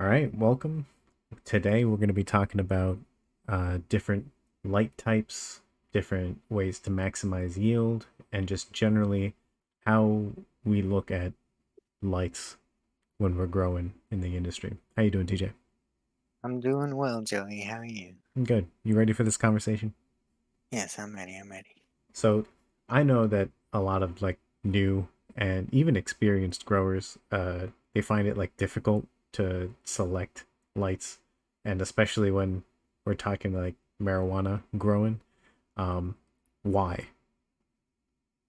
All right, welcome. Today we're going to be talking about different light types, different ways to maximize yield, and just generally how we look at lights when we're growing in the industry. How you doing, TJ? I'm doing well, Joey. How are you? I'm good. You ready for this conversation? Yes, I'm ready. I'm ready. So, I know that a lot of like new and even experienced growers, they find it like difficult to select lights, and especially when we're talking like marijuana growing. Um, why?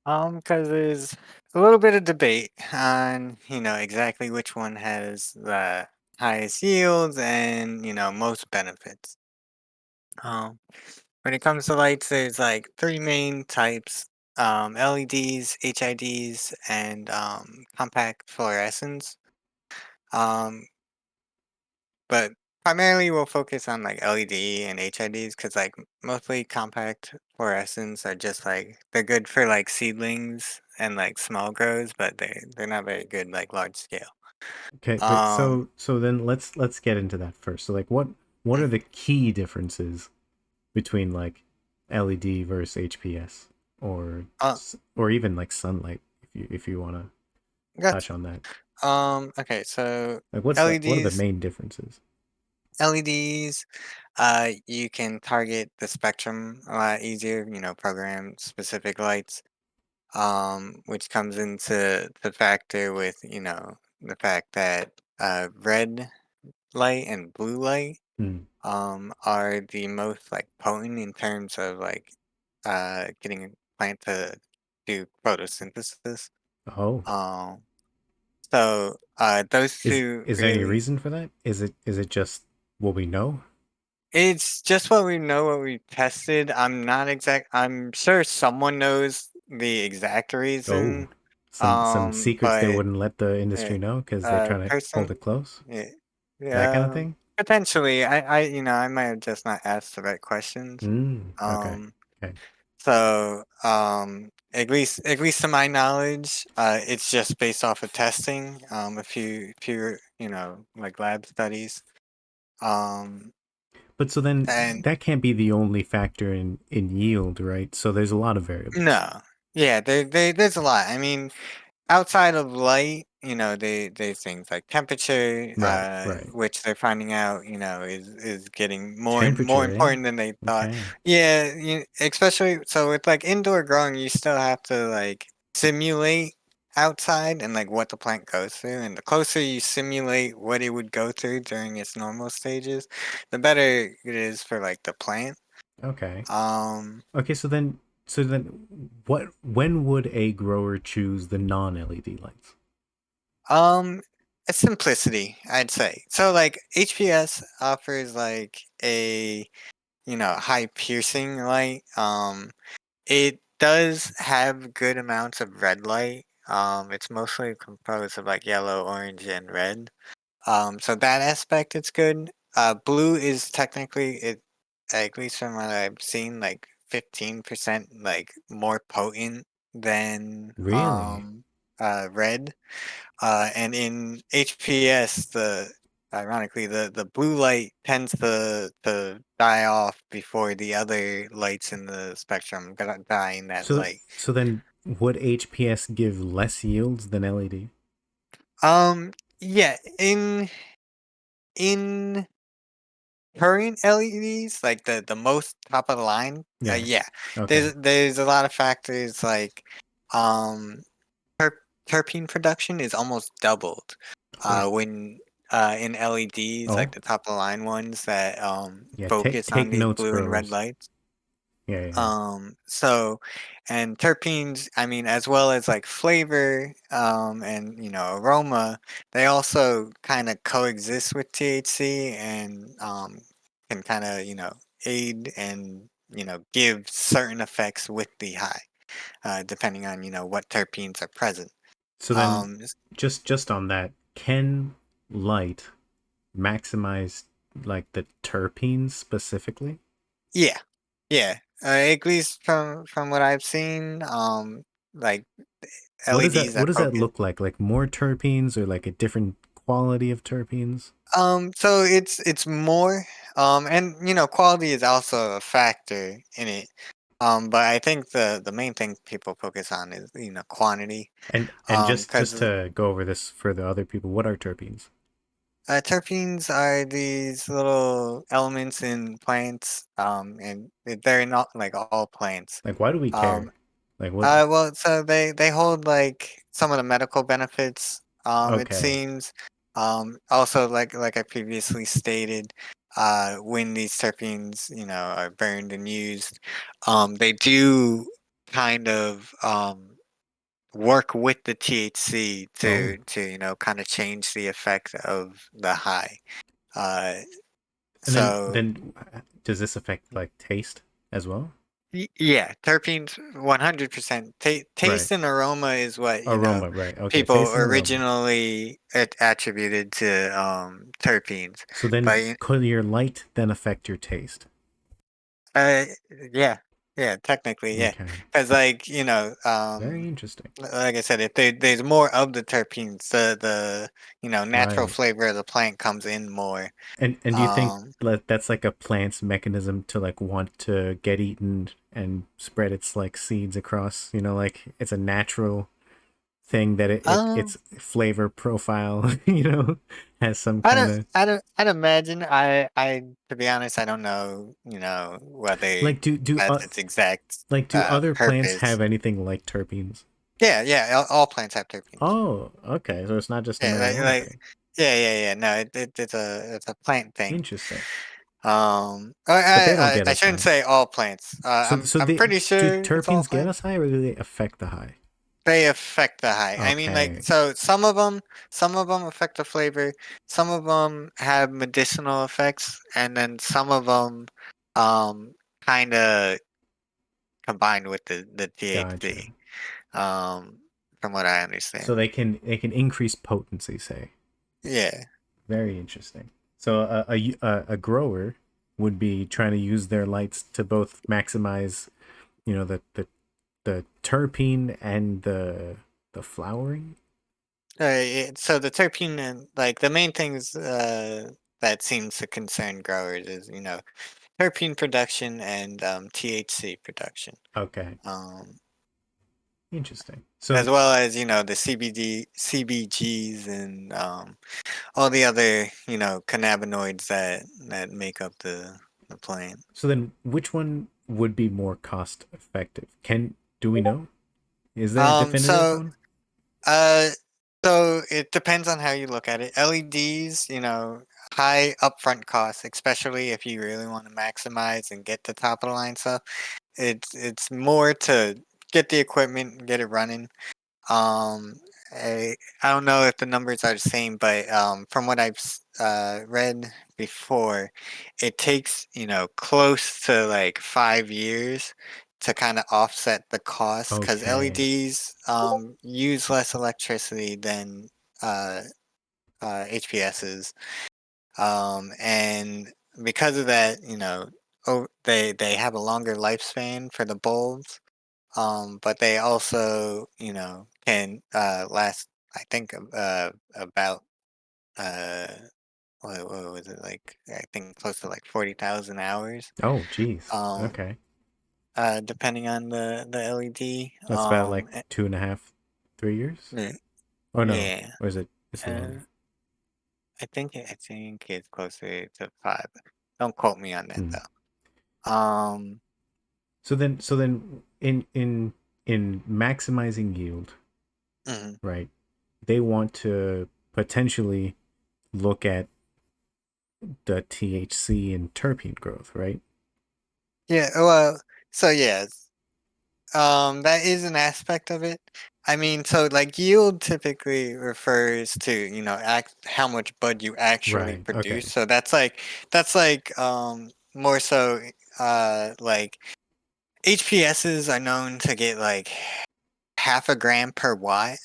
Because there's a little bit of debate on, exactly which one has the highest yields and, most benefits. Um, when it comes to lights, there's like three main types, LEDs, HIDs, and compact fluorescents. Um, But primarily we'll focus on like LED and HIDs because like mostly compact fluorescents are just like they're good for like seedlings and like small grows, but they're not very good like large scale. Okay, but Um so then let's get into that first. So like what are mhm. the key differences between like LED versus HPS or uh or even like sunlight if you want to gotcha. touch on that. Okay, so Like what are the LEDs main differences? LEDs you can target the spectrum a lot easier, program specific lights. Which comes into the factor with, the fact that red light and blue light Hmm. are the most like potent in terms of like getting a plant to do photosynthesis. Oh, Um, those is two is there any really, reason for that? Is it just what we know? it's just what we know, what we tested. I'm sure someone knows the exact Oh, reason. some secrets they But wouldn't let the uh, industry know because they're trying to hold person, it close. yeah, That kind of yeah, thing. potentially. I might have just not asked the right questions. Okay. Um, Okay. at least to my knowledge, it's just based off of testing. A few, like lab studies. Um, But so then and that can't be the only factor in yield, right? So there's a lot of variables. no, yeah, there's a lot. I mean, outside of light, there's things like temperature, Right. Right. which they're finding out, is getting more and more Temperature, eh? important than they thought. Okay. Yeah, especially so with like indoor growing, you still have to like simulate outside and like what the plant goes through. And the closer you simulate what it would go through during its normal stages, the better it is for like the plant. Okay. Um, Okay. So then, what? When would a grower choose the non-LED lights? Um, it's simplicity, I'd say. So like HPS offers like a, high piercing light. It does have good amounts of red light. It's mostly composed of like yellow, orange, and red. So that aspect it's good. Blue is technically it, at least from what I've seen, like 15% like more potent than Really? red. And in HPS, ironically the blue light tends to die off before the other lights in the spectrum gonna die in that So light. so then would HPS give less yields than LED? Yeah, in current LEDs, like the most top of the line, Yeah. yeah, Okay. there's a lot of factors like um Ter terpene production is almost doubled, Oh. when, in LEDs, Oh. like the top of the line ones that, Yeah. Take focus on take these notes, blue and red growers. lights. Yeah. Yeah. Yeah. So and terpenes, I mean, as well as, like, flavor, and, aroma, they also kinda coexist with THC and, can kinda, aid and, give certain effects with the high, depending on, what terpenes are present. So then, Um, just on that, can light maximize like the terpenes specifically? yeah, yeah. At least from what I've seen, like What does that LEDs what that does that focus. look like? Like more terpenes or like a different quality of terpenes? So it's more, and quality is also a factor in it. But I think the main thing people focus on is quantity. And just Because to go over this for the other people, what are terpenes? terpenes are these little elements in plants, and they're not like all plants. Like, why do we care? Um, Like, what? well, so they hold like some of the medical benefits. It Okay. seems. Also, like I previously stated, when these terpenes, are burned and used, they do kind of work with the THC Oh, to kind of change the effect of the high. Uh, and then so then does this affect like taste as well? Yeah, terpenes 100%. Right. Taste and aroma is what, Aroma, right. Okay, people taste and aroma. originally attributed to terpenes. So But then could your light then affect your taste? uh yeah, yeah, technically, yeah. Okay. Because like, Very interesting. like I said, if there's more of the terpenes, the natural Right. flavor of the plant comes in more. And do you think Um that's like a plant's mechanism to like want to get eaten and spread its like seeds across, like it's a natural thing that um its flavor profile, has some I kind don't of I don't I'd imagine I to be honest, I don't know, whether like do that's its exact like do other plants purpose. have anything like terpenes? Yeah, yeah, all plants have terpenes. Oh, okay. So it's not just a Yeah, marijuana thing. yeah. No, it's a plant thing. Interesting. But they don't get I us shouldn't high. say all plants. So I'm pretty do sure it's all terpenes get plants. us high or do they affect the high? They affect the high. I mean, like, Okay. so some of them affect the flavor. Some of them have medicinal effects, and then some of them, kind of combined with the Gotcha. THC. Um, from what I So understand. they can increase potency, say. Yeah. Very interesting. So a grower would be trying to use their lights to both maximize, the terpene and the flowering. So the terpene and like the main things that seems to concern growers is terpene production and THC production, Okay, um, interesting. as So well as the CBGs and all the other cannabinoids that make up the plant. so then, which one would be more cost effective? Do we know? Is there a Um, definitive so one? Uh, so it depends on how you look at it. LEDs, high upfront costs, especially if you really want to maximize and get the top of the line stuff. It's more to get the equipment, get it running. Um, I don't know if the numbers are the same, but from what I've read before, it takes close to like 5 years to kind of offset the cost because Okay, LEDs use less electricity than uh, HPSs, and because of that, they have a longer lifespan for the bulbs, but they also, can last. I think about uh, what was it like? I think close to like 40,000 hours. oh geez, Um, okay, depending on the LED. that's about like 2.5 3 years. Yeah, Oh no, yeah. or is it's Uh, longer? I think it's closer to 5. Don't quote me on that Hmm. though. Um, So then in maximizing yield, mhm. right? They want to potentially look at the THC and terpene growth, right? Yeah. Well, so yeah. That is an aspect of it. I mean, so like yield typically refers to, how much bud you actually Right. produce. Okay. So that's like more so like HPSs are known to get like half a gram per watt.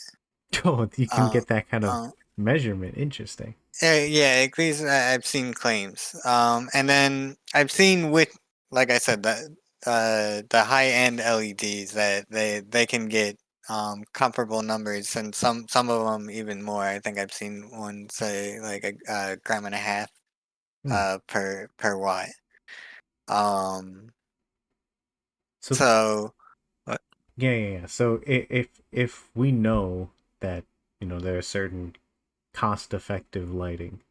Oh, you can Uh, get that kind of uh, measurement. Interesting. yeah, at least I've seen claims. And then I've seen like I said, the high end LEDs that they can get comparable numbers, and some of them even more. I think I've seen one say like a gram and a half Hmm. per watt. Um, So so what? yeah, yeah, yeah. So if we know that there are certain cost-effective lighting,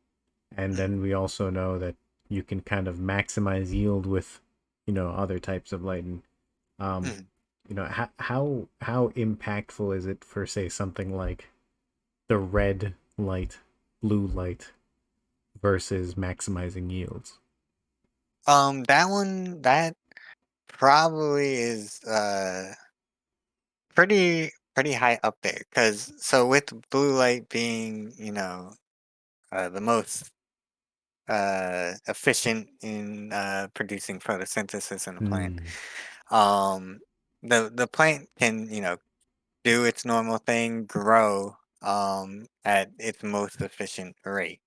and Mm, then we also know that you can kind of maximize yield with other types of lighting. Um, mm. how impactful is it for say something like the red light, blue light versus maximizing yields? That one that probably is pretty high up there, because so with blue light being, the most efficient in producing photosynthesis in a plant. Hmm. Um, the plant can, do its normal thing, grow at its most efficient rate.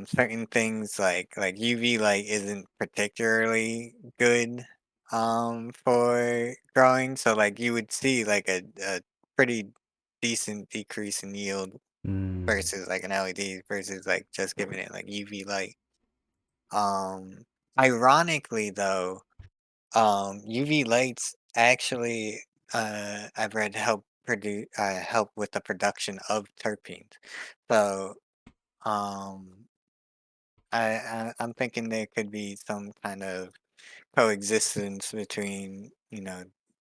Certain things like UV light isn't particularly good for growing, so like you would see like a pretty decent decrease in yield Hmm. versus like an LED versus like just giving it like UV light. Um, Ironically though, UV lights actually, I've read help with the production of terpenes. So, um, I'm thinking there could be some kind of coexistence between,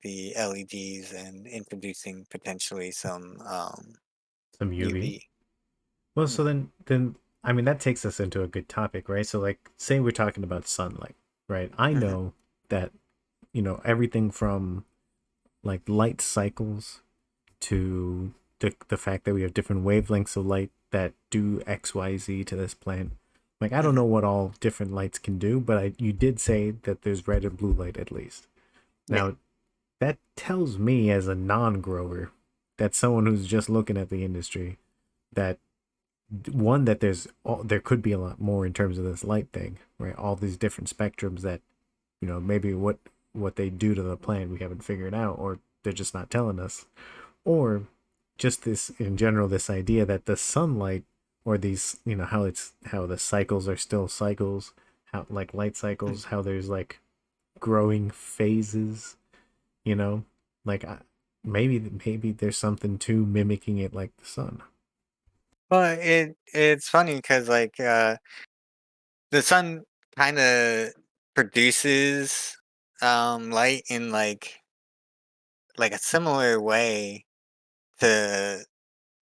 the LEDs and introducing potentially some Some UV. UV. Well, so Mm, then I mean that takes us into a good topic, right? So like say we're talking about sunlight, right? I mhm, know that everything from like light cycles to the fact that we have different wavelengths of light that do XYZ to this plant. Like I don't mhm, know what all different lights can do, but you did say that there's red and blue light at least. yeah. Now, that tells me as a non-grower, that someone who's just looking at the industry, that one that there could be a lot more in terms of this light thing, right? All these different spectrums that maybe what they do to the plant we haven't figured out, or they're just not telling us, or just this in general, this idea that the sunlight, or these how the cycles are still cycles, how like light cycles, Mhm. how there's like growing phases, you know like maybe there's something to mimicking it like the sun. Well, it's funny because like the sun kind of produces light in like a similar way to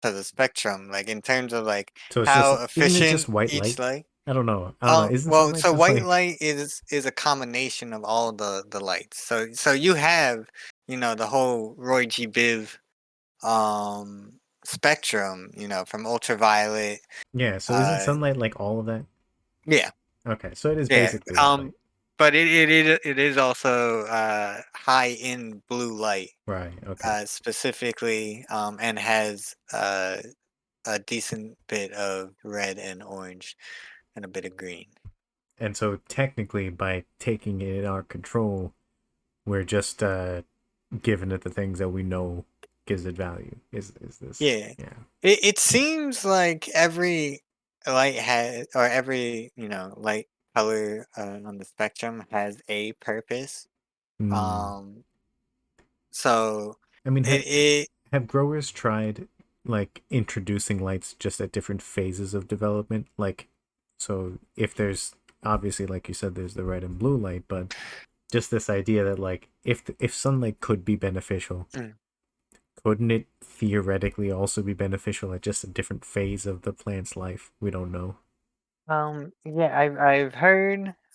the spectrum, like in terms of like So it's just, how isn't it just efficient white each light? light. I don't know, isn't Well, sunlight so just white like, light is a combination of all the lights. So you have, the whole Roy G. Biv spectrum, from ultraviolet. yeah, so isn't Uh, sunlight like all of that? yeah, Okay, so it is yeah. basically all light. But it is also high in blue light, Right, okay. specifically, and has a decent bit of red and orange and a bit of green. And so technically by taking it in our control, we're just giving it the things that we know gives it value. Is this, Yeah. yeah. It seems like every light has, or every, light color on the spectrum has a purpose. Hmm. Um, so I mean, it have growers tried like introducing lights just at different phases of development? Like, so if there's obviously, like you said, there's the red and blue light, but just this idea that like if sunlight could be beneficial, mm, couldn't it theoretically also be beneficial at just a different phase of the plant's life? We don't know. yeah,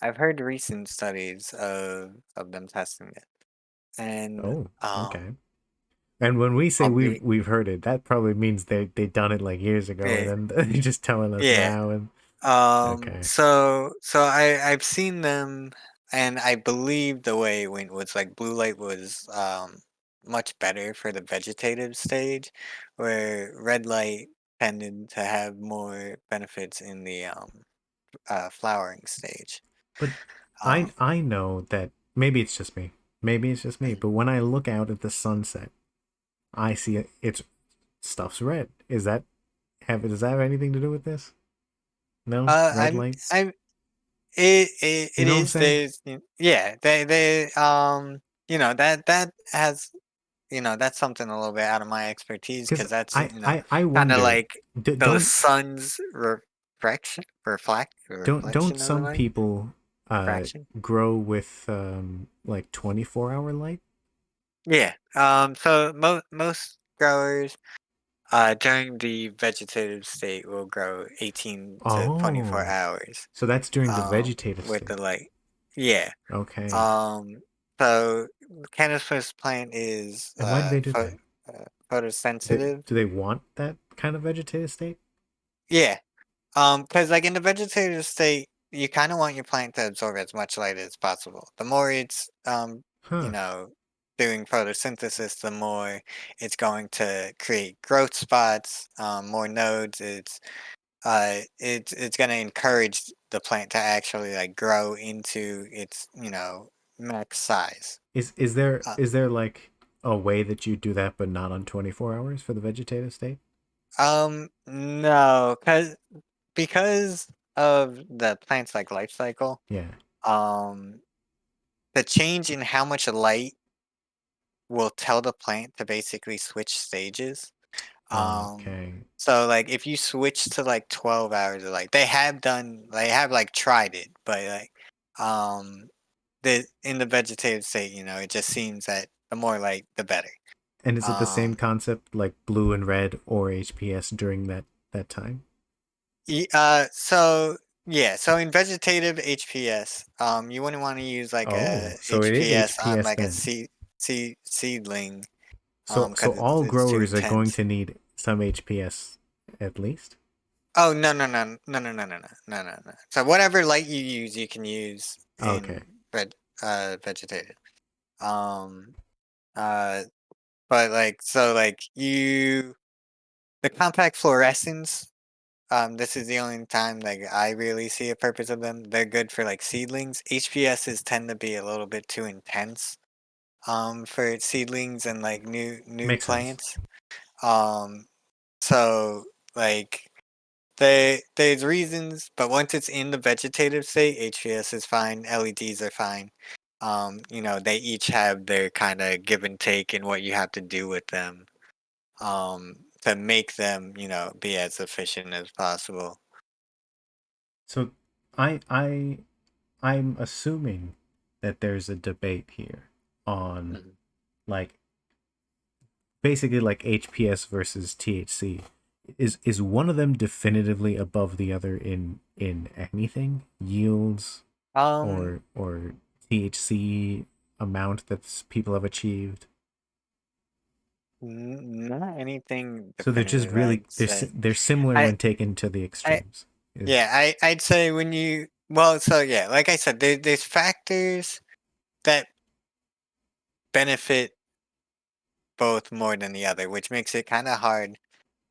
I've heard recent studies of them testing it. And Oh, okay. And when we say we've albeit we've heard it, that probably means they done it like years ago, and yeah, then they're just telling us yeah. now. And okay, So I've seen them, and I believe the way it went was like blue light was much better for the vegetative stage, where red light tended to have more benefits in the flowering stage. but I Um, I know that maybe it's just me. Maybe it's just me. mhm, But when I look out at the sunset, I see it. It's stuff's red. Is that have does that have anything to do with this? No, red I'm lights. I'm it You it know what I'm is saying? there's yeah that has that's something a little bit out of my expertise Because because that's I kind of wonder. like the Don't sun's don't reflection of the some light people refraction. grow with like 24-hour light? Yeah. So most growers during the vegetative state will grow 18 to 24 Oh, hours so that's during the um vegetative with the state. light. Yeah. Okay. Um, so cannabis plant is And why do they do that? photosensitive. Do they want that kind of vegetative state? Yeah. Because like in the vegetative state, you kind of want your plant to absorb as much light as possible. The more it's you Huh. know, doing photosynthesis, the more it's going to create growth spots, more nodes. It's going to encourage the plant to actually like grow into its max size. Uh, Is there like a way that you do that but not on 24 hours for the vegetative state? no, because of the plant's like life cycle, Yeah. um, the change in how much light will tell the plant to basically switch stages. Um, Okay. so like if you switch to like 12 hours of light, they have like tried it, but like um the in the vegetative state, it just seems that the more light, the better. And is it the same Um, concept like blue and red or HPS during that time? so yeah, so in vegetative HPS, you wouldn't want to use like a Oh, so it is HPS on HPS like a then. seedling, So because all it's too growers are going intense. to need some HPS at least. Oh no no no no no no no no no no no. So whatever light you use, you can use Okay. in vegetative. Um, uh, but like so like the compact fluorescence. This is the only time like I really see a purpose of them. They're good for like seedlings. HPSs tend to be a little bit too intense for seedlings and like new Makes sense. plants. Um so like there's reasons, but once it's in the vegetative state, HPS is fine, LEDs are fine. They each have their kind of give and take in what you have to do with them to make them, be as efficient as possible. So I I'm assuming that there's a debate here on Mhm. like basically like HPS versus THC. Is one of them definitively above the other in anything? Yields Um, or THC amount that people have achieved? Not anything So they're just definitive, I'd really say. they're similar I, when taken to the I, extremes. Is yeah, I'd say well, so yeah, like I said, there's factors that benefit both more than the other, which makes it kind of hard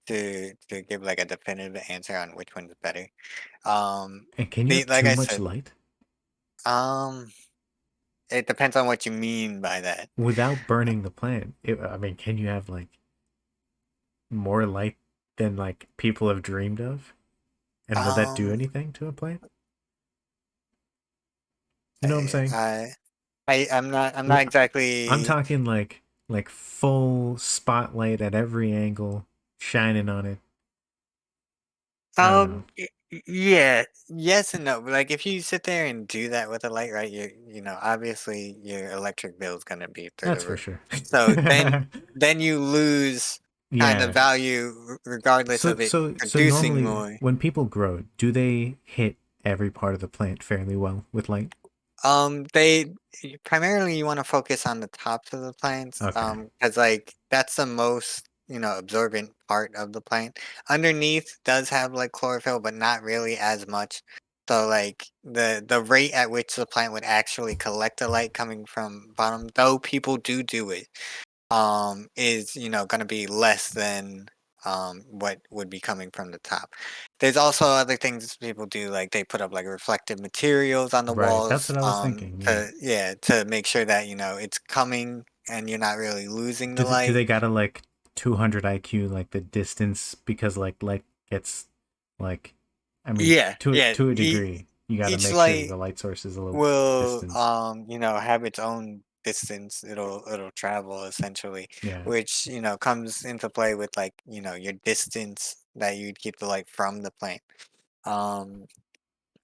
to give like a definitive answer on which one's better. Um, and can you have like too I much said, light um, it depends on what you mean by that. without burning the plant? I mean, can you have like more light than like people have dreamed of? And would that do Um, anything to a plant? You know what I'm I, saying? I, I'm not Well, I'm exactly. talking like full spotlight at every angle, shining on it. I don't know. Yeah, yes and no. But like, if you sit there and do that with a light, right? Obviously your electric bill is gonna be through That's the for roof. sure. So then you lose kind of Yeah. value regardless of it So producing normally more. when people grow, do they hit every part of the plant fairly well with light? Primarily you want to focus on the tops of the plants, Okay. because like that's the most absorbent part of the plant. Underneath does have like chlorophyll, but not really as much. So like the rate at which the plant would actually collect the light coming from bottom, though people do it, is going to be less than what would be coming from the top. There's also other things people do, like they put up like reflective materials on the Right. That's walls, what I was thinking. Yeah. to make sure that it's coming and you're not really losing the Do light. they gotta like 200 IQ, like the distance, because like light gets like, I mean, Yeah, to yeah. a degree, you got to Each make sure that light the light source is a little will, distance. have its own distance it'll travel essentially, Yeah. which, comes into play with like, your distance that you'd keep the light from the plant. Um,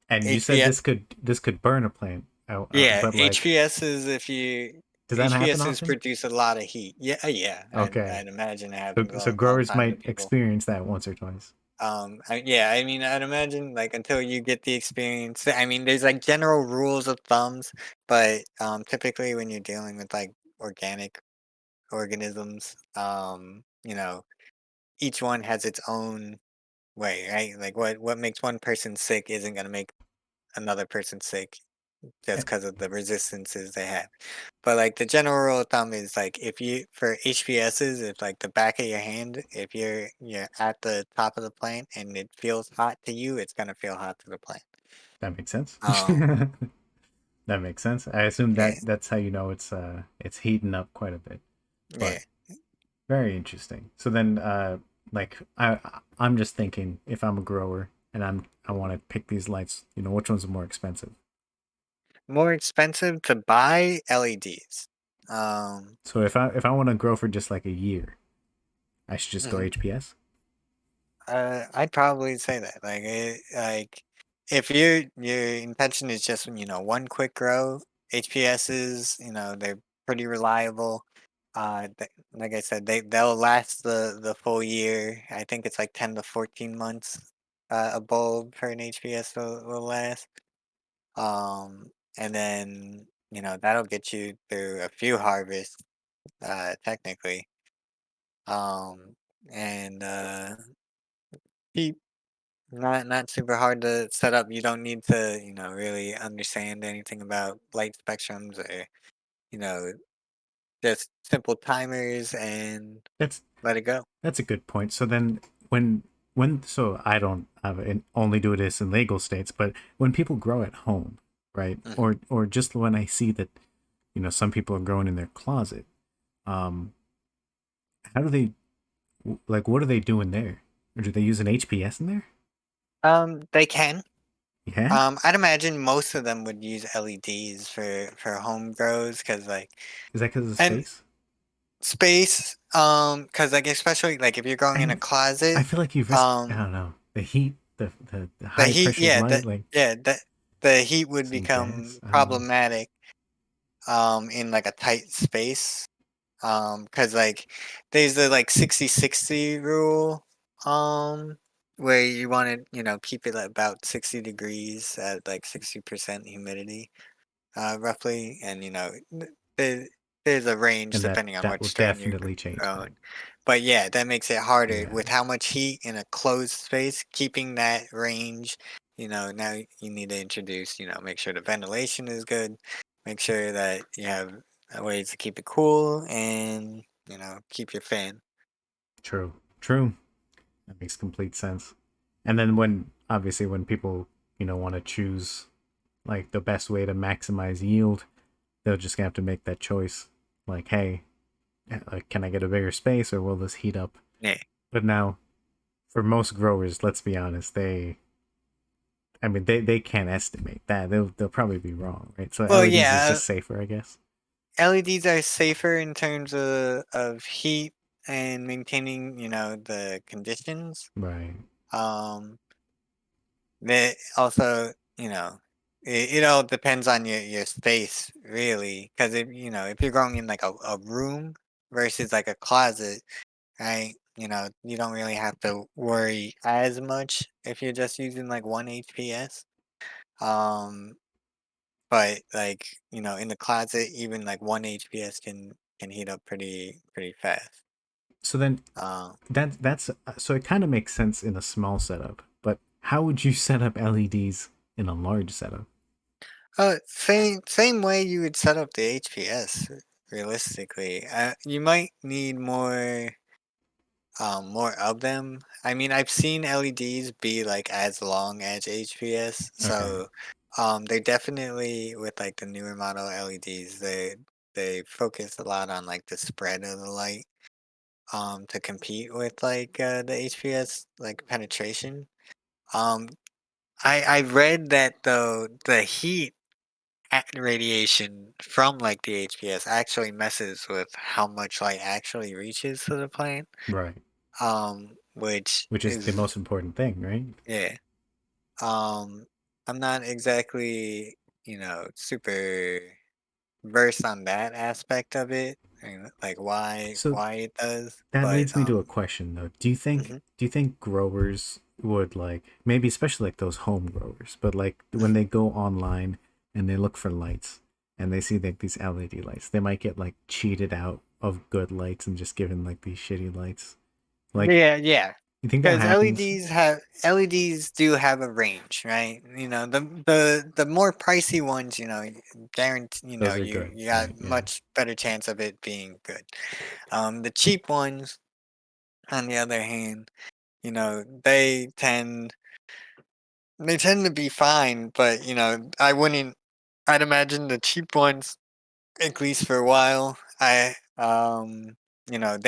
And you said HPS, this could burn a plant, yeah, but like, HPS is if you does that happen HPSs often? produce a lot of heat. Yeah, yeah, Okay. I'd imagine it So happens so all the growers time to might people. experience that once or twice. Yeah, I mean, I'd imagine like until you get the experience. I mean, there's like general rules of thumbs, but typically when you're dealing with like organic organisms, each one has its own way, right? Like what makes one person sick isn't gonna make another person sick just Eh, because of the resistances they have. But like the general rule of thumb is like if you for HPSs, if like the back of your hand, if you're at the top of the plant and it feels hot to you, it's gonna feel hot to the plant. that makes sense. Um, That makes sense. I assume yeah, that that's how you know it's heating up quite a bit. yeah. But very interesting. So then like I'm just thinking, if I'm a grower and I want to pick these lights, which ones are more expensive? More expensive to buy LEDs. Um, So if I want to grow for just like a year, I should just go mhm. HPS. I'd probably say that. Like if your intention is just one quick grow, HPSs, they're pretty reliable. Like I said, they'll last the full year. I think it's like 10 to 14 months. A bulb for an HPS will last. And then that'll get you through a few harvests. Technically. Um, and cheap. Not super hard to set up. You don't need to, really understand anything about light spectrums or, you know, just simple timers and That's let it go. that's a good point. So then so I don't have only do this in legal states, but when people grow at home, right? Mhm. Or just when I see that, some people are growing in their closet, um, how do they like what are they doing there? Or do they use an HPS in there? They can. Yeah? I'd imagine most of them would use LEDs for home grows because like Is that because of and space? space. Because like especially like if you're growing in a And I closet, feel like you risk, I um, don't know, the heat, the the high heat, pressured yeah, light, like that the heat would some become gas. I don't know. problematic in like a tight space. Cause like there's the like 60-60 rule, where you want to, keep it at about 60 degrees at like 60% humidity, roughly. And, there, there's a range And that depending on that what will strain you're definitely change that. growing. But yeah, that makes it harder Yeah, with how much heat in a closed space, keeping that range, now you need to introduce, make sure the ventilation is good, make sure that you have ways to keep it cool and, keep your fan. true. True. That makes complete sense. And then obviously when people, want to choose like the best way to maximize yield, they'll just have to make that choice. Like, hey, like, can I get a bigger space or will this heat up? Yeah. But now, for most growers, let's be honest, I mean, they can't estimate that. They'll probably be wrong, right? So Well, LEDs is yeah, just safer, I guess. LEDs are safer in terms of heat and maintaining, the conditions. Right. Um, They also, it all depends on your space, really. Because if you're growing in like a room versus like a closet, right? You don't really have to worry as much if you're just using like one HPS. Um, but like, in the closet, even like one HPS can heat up pretty fast. So then Um, that's so it kind of makes sense in a small setup, but how would you set up LEDs in a large setup? same way you would set up the HPS realistically. You might need more of them. I mean, I've seen LEDs be like as long as HPS, Okay. so they definitely with like the newer model LEDs, they focus a lot on like the spread of the light. to compete with like the HPS like penetration. Um, I read that though the heat radiation from like the HPS actually messes with how much light actually reaches to the plant. Right. Which Which is the is most important thing, right? yeah. Um, I'm not exactly, super versed on that aspect of it, and like So why it does, that but leads me to a question though. Do you think mhm, do you think growers would like maybe especially like those home growers, but like when mhm. they go online and they look for lights and they see like these LED lights, they might get like cheated out of good lights and just given like these shitty lights. Like Yeah, yeah. you think that Because happens? LEDs do have a range, right? The more pricey ones, guarantee, Those are you good, you got right? Yeah. much better chance of it being good. The cheap ones, on the other hand, they tend to be fine, but I'd imagine the cheap ones, at least for a while, they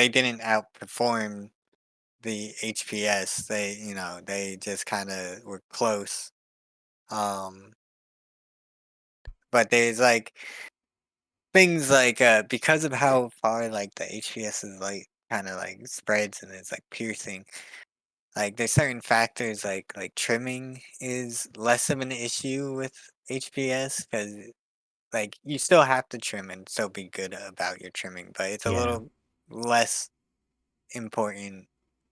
didn't outperform the HPS. They just kind of were close. Um, but there's like things like because of how far like the HPS is like kind of like spreads and it's like piercing. Like there's certain factors like trimming is less of an issue with HPS because like you still have to trim and still be good about your trimming, but it's a Yeah. little less important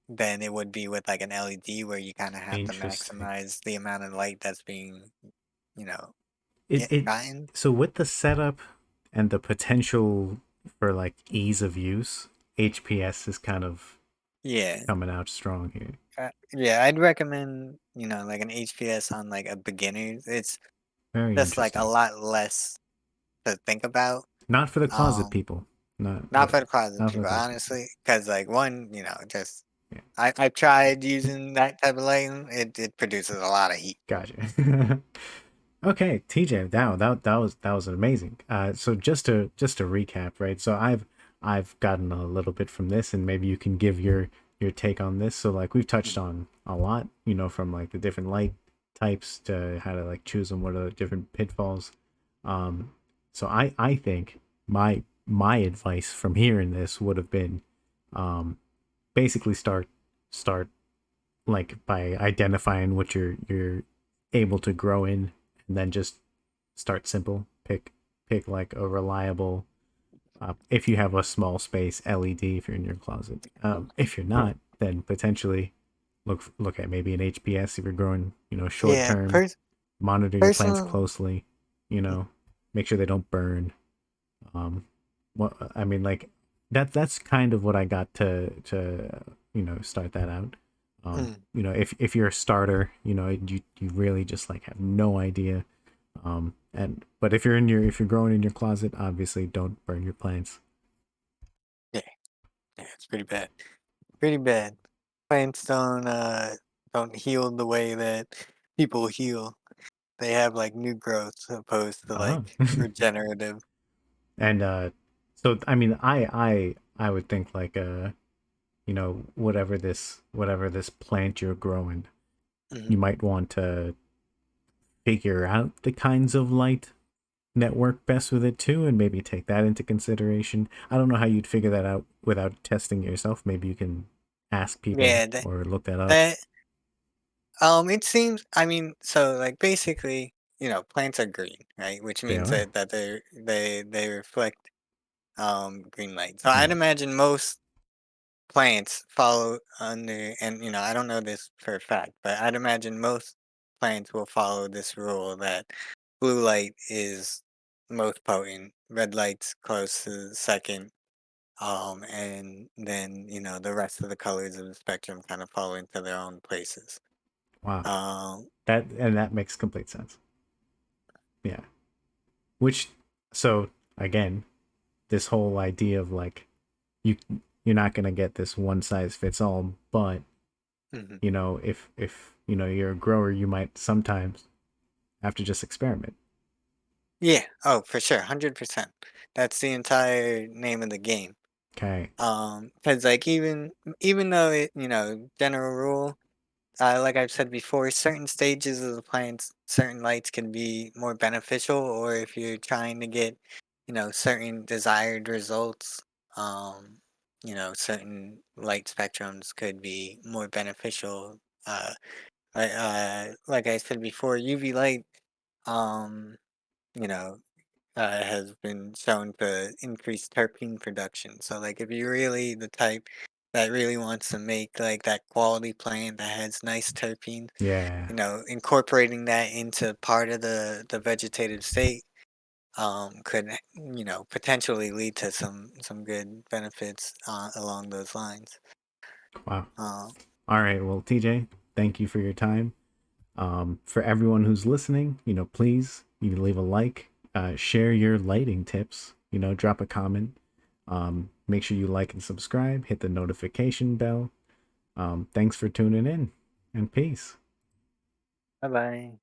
than it would be with like an LED where you kind of have to Interesting. maximize the amount of light that's being, you know, It gotten. so with the setup and the potential for like ease of use, HPS is kind of Yeah. coming out strong here. Yeah, I'd recommend, like an HPS on like a beginner. It's Very just like a interesting. lot less to think about. Not for the closet Um, people. Not Not for the closet not for the people, closet people. honestly, because like one, just Yeah. I've tried using that type of lighting. It produces a lot of heat. Gotcha. Okay, TJ, that was amazing. So just to recap, right? So I've gotten a little bit from this, and maybe you can give your take on this. So like we've touched Mhm. on a lot, from like the different light types to how to like choose them, what are the different pitfalls. Um, so I think my advice from hearing this would have been, um, basically start like by identifying what you're able to grow in, and then just start simple. Pick like a reliable, if you have a small space, LED if you're in your closet. If you're not, then potentially look at maybe an HPS if you're growing, short Yeah, term. Monitor your plants personal. closely, you know, make sure they don't burn. What I mean, like that's kind of what I got to start that out. Mm, If you're a starter, you really just like have no idea. And but if you're growing in your closet, obviously don't burn your plants. yeah, yeah, it's pretty bad. Pretty bad. Plants don't heal the way that people heal. They have like new growth opposed to Oh. like regenerative. And so I mean, I would think like whatever this plant you're growing, Mhm. you might want to figure out the kinds of light network best with it too, and maybe take that into consideration. I don't know how you'd figure that out without testing it yourself. Maybe you can ask people Yeah, that or look that up. that it seems. I mean, so like basically, plants are green, right? Which They means are. that they reflect green light. So I'd Yeah. imagine most plants follow under, and I don't know this for a fact, but I'd imagine most plants will follow this rule that blue light is most potent, red light's close to second, and then the rest of the colors of the spectrum kind of fall into their own places. Wow. Um, That makes complete sense. Yeah. Which so again, this whole idea of like you you're not gonna get this one size fits all, but mhm. if you're a grower, you might sometimes have to just experiment. Yeah, oh, for sure, 100%. That's the entire name of the game. Okay. Because like even though it, general rule, like I've said before, certain stages of the plants, certain lights can be more beneficial, or if you're trying to get, certain desired results, certain light spectrums could be more beneficial. Like I said before, UV light, um, you know, has been shown to increase terpene production. So, like, if you're really the type that really wants to make like that quality plant that has nice terpenes, Yeah. incorporating that into part of the vegetative state could potentially lead to some good benefits along those lines. Wow. Uh, All right. Well, TJ, thank you for your time. For everyone who's listening, please you can leave a like, share your lighting tips, drop a comment. Make sure you like and subscribe, hit the notification bell. Thanks for tuning in, and peace. Bye bye.